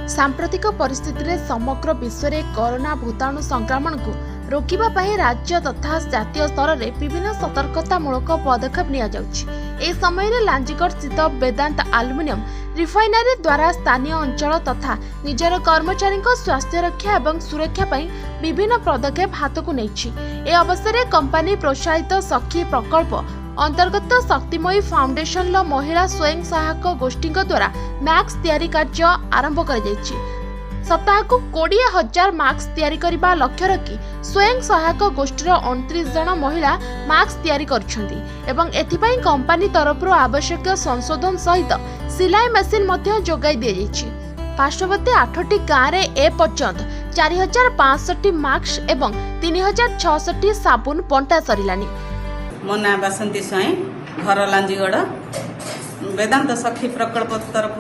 सांप्रतिक परिस्थिति रे समग्र विश्व में कोरोना भूताणु संक्रमण को रोकिबा पई राज्य तथा जातीय स्तर में विभिन्न सतर्कतामूलक पदक्षेप निया जाउछि। ए समय रे लांजीगढ़ स्थित वेदांत एल्युमिनियम रिफाइनरी द्वारा स्थानीय अंचल तथा निजर कर्मचारी स्वास्थ्य रक्षा एवं सुरक्षा पई विभिन्न पदक्षेप हाथ को नेछि। ए अवसर में कंपनी प्रोत्साहित सखी प्रकल्प अंतर्गत शक्तिमयी फाउंडेशन लो महिला स्वयं सहायक गोष्ठी द्वारा मास्क तैयारी कार्य आरंभ कर सप्ताह को 20,000 मास्क तैयारी करने लक्ष्य रखी स्वयं सहायक गोष्ठीर 29 जन महिला मास्क तैयारी करछंती एवं एथिपाई कंपनी तरफ आवश्यक संशोधन सहित सिलाई मेसिन मध्य जोगाई दिया जायछि। पार्श्ववर्ती 8टी गाँव में ए पर्यंत 4,560 मास्क एवं 3,066 साबुन बंटा सरिलानी। मो ना बासंती स्वाई घर लांजीगढ़ वेदांत सखी प्रकल्प तरफ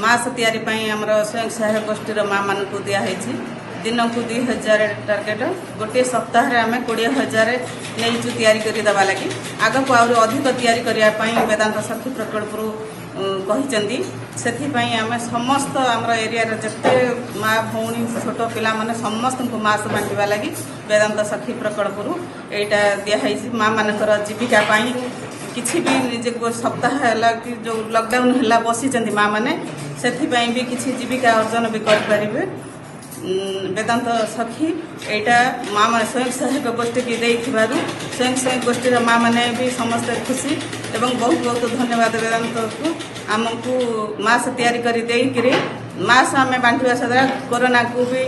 मास तैयारी स्वयं सहायक गोष्ठीर माँ मान को दिखाई दिन को 2,000 टार्गेट गोटे सप्ताह आम 20,000 नहीं तैयारी करदेवा लगी आग को अधिक तैयारी करने वेदांत सखी प्रकल्प कहते से आम समस्त आम एरिया जिते माँ भौणी छोट पिला माने समस्त को मास बांटा लगी वेदांत सखी प्रकल्प यहाँ दिखाई माँ मानकर जीविका किसी भी निजे सप्ताह है कि जो लॉकडाउन है बसी माँ मैंने से भी किसी जीविका अर्जन भी करें। वेदांत सखी यहाँ माँ मैंने स्वयं सहायक गोष्ठी की देथिबारु स्वयं सहायक गोष्ठी माँ मैंने भी समस्त खुशी एवं बहुत बहुत धन्यवाद वेदांत को आमको मास तैयारी कर देकरी मास आम बांटा द्वारा कोरोना को भी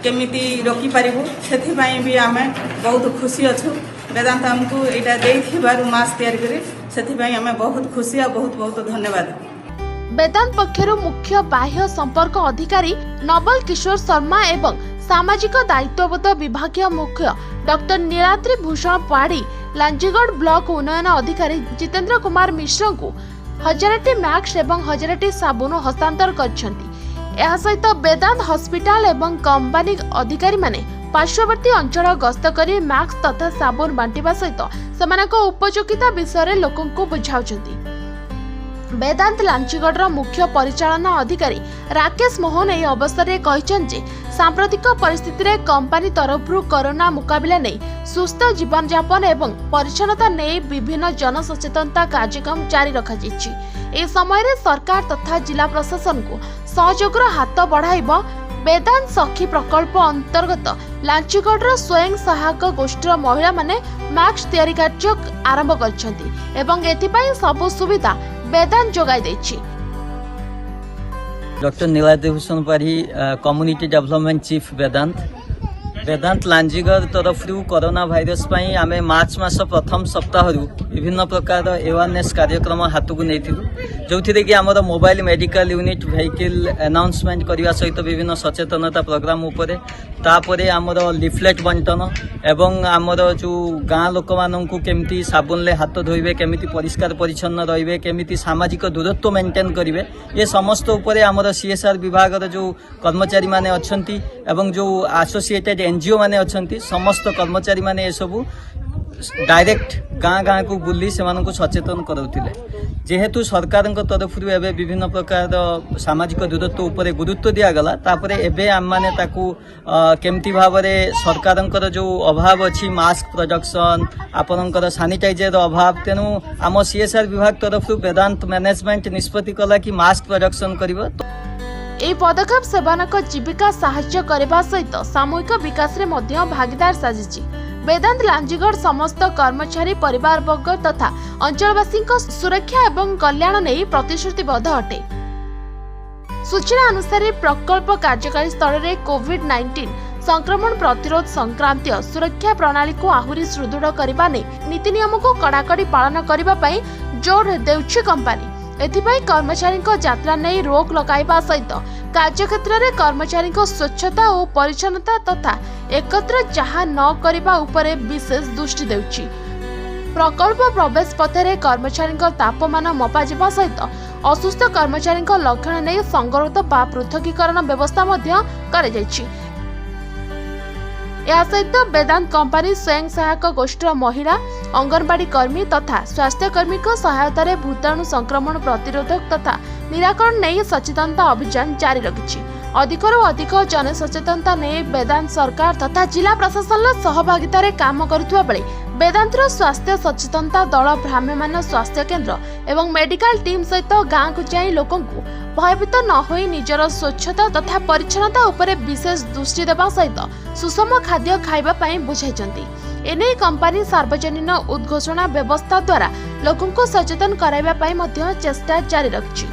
केमिति रोकी पारिबु सेथिबाई भी आम बहुत खुशी अच्छु। वेदांत आमको यहाँ देथिबारु मास तैयारी करी सेथिबाई आम बहुत खुशी और बहुत बहुत धन्यवाद। वेदांत पक्षर मुख्य बाह्य संपर्क अधिकारी नवल किशोर शर्मा एवं सामाजिक दायित्वबोध विभागीय मुख्य डॉक्टर नीलाद्री भूषण पाड़ी लांजीगढ़ ब्लॉक उन्नयन अधिकारी जितेंद्र कुमार मिश्र को 1000टी मास्क एवं 1000टी साबुन हस्तांतर करछंती। यह सहित वेदांत हॉस्पिटल एवं कंपनी अधिकारी माने पार्श्ववर्ती अंचल गस्त करी मास्क तथा साबुन बांटिबा सहित सेमानक उपयोगिता विषय लोकं को बुझाउछंती। वेदांत लांचीगढ़ मुख्य परिचालना अधिकारी राकेश मोहन यह अवसर में कहते सांप्रतिक परिस्थिति रे कंपनी तरफ कोरोना मुकाबला नहीं सुस्थ जीवन यापन एवं परिच्छन्नता नहीं विभिन्न जनसचेतनता कार्यक्रम जारी रखा ए समय रे सरकार तथा जिला प्रशासन को सहयोगर हाथ बढ़ाइब। वेदांत सखी प्रकल्प अंतर्गत लांचीगढ़ स्वयं सहायक गोष्ठीर महिला माने मास्क तैयारी कार्य आरंभ करछंती एवं एथिपाई सब सुविधा वेदांत जोगाई देछि। डॉक्टर नीलाद्री भूषण पाड़ी कम्युनिटी डेवलपमेंट चीफ वेदांत लांजीगढ़ तरफ कोरोना भाइरस आम मार्च मास प्रथम सप्ताह विभिन्न प्रकार अवेयरनेस कार्यक्रम हाथ को नहीं जो थी कि आमर mobile medical unit vehicle announcement करने सहित विभिन्न सचेतनता प्रोग्राम उपरे तापरे आमर लिफलेट बंटन एवं आमर जो गाँ लोक मानू केमती साबुन ले हाथ धोइबे केमिति परिष्कार परिच्छन्न रहिबे केमिति सामाजिक दूरत्व मेंटेन करिवे ये समस्त उपरे आमर सीएसआर विभाग जो कर्मचारी माने अछंती एवं जो एसोसिएटेड एनजीओ माने अछंती समस्त कर्मचारी माने ए सबु डायरेक्ट गाँ गाँ को बुली से सचेतन कराउथिले। जेहेतु सरकार तरफ एवं विभिन्न प्रकार सामाजिक दूरत्व उपर गुरुत्व दिगला तापर एवं आम मैंने केमती भाव सरकार जो अभाव अच्छी मास्क प्रोडक्शन आपणकर सानिटाइजर अभाव तेणु आम सीएसआर विभाग तरफ वेदांत मैनेजमेंट निष्पत्ति कला कि मास्क प्रोडक्शन कर এই পদক্ষেপ সেবানক জীবিকা সাহায্য করিবা সহিত সামূহিক বিকাশরে মধ্য ভাগিদার সাজিছি। वेदांत लांजीगढ़ समस्त कर्मचारी परिवारवर्ग तथा अंचलवासी सुरक्षा एवं कल्याण नहीं प्रतिश्रुतिबद्ध अटे। सूचना अनुसार प्रकल्प कार्यकारी स्तर में कोविड-19 संक्रमण प्रतिरोध संक्रांतीय सुरक्षा प्रणाली को आहुरी सुदृढ़ करने नीति नियम को कड़ाकड़ी पालन करने जोर देउछि कंपनी। एथिपाई कर्मचारी यात्रा नहीं रोक लगाइबा सहित कार्यक्षेत्र में कर्मचारी स्वच्छता और परिच्छन्नता तथा एकत्र चाहा न करबा उपरे विशेष दृष्टि देउछि। प्रकल्प प्रवेश पथरे कर्मचारी तापमान मपाजिबा सहित असुस्थ कर्मचारी लक्षण नहीं संगरोध बा पृथकीकरण व्यवस्था कर या सहित वेदांत कंपनी स्वयं सहायक गोष्ठीर महिला अंगनवाड़ी कर्मी तथा स्वास्थ्य कर्मी सहायतार भूताणु संक्रमण प्रतिरोधक तथा निराकरण नहीं सचेतनता अभियान जारी रखिछि। अधिकरू अधिक जनसचेतनता नहीं वेदांत सरकार तथा जिला प्रशासन सहभागिता काम करुवा बेले वेदांतर स्वास्थ्य सचेतनता दल भ्राम्यमान स्वास्थ्य केन्द्र एवं मेडिकल टीम सहित गाँव को जाई लोकों को भयभीत न होई निजर स्वच्छता तथा परिच्छन्नता उपरे विशेष दृष्टि देवा सहित सुषम खाद्य खाइबा पई बुझाइछन्ति। एने कंपनी सार्वजनिक उद्घोषणा व्यवस्था द्वारा लोकों को सचेतन कराइबा पई मध्य चेष्टा जारी रखिछि।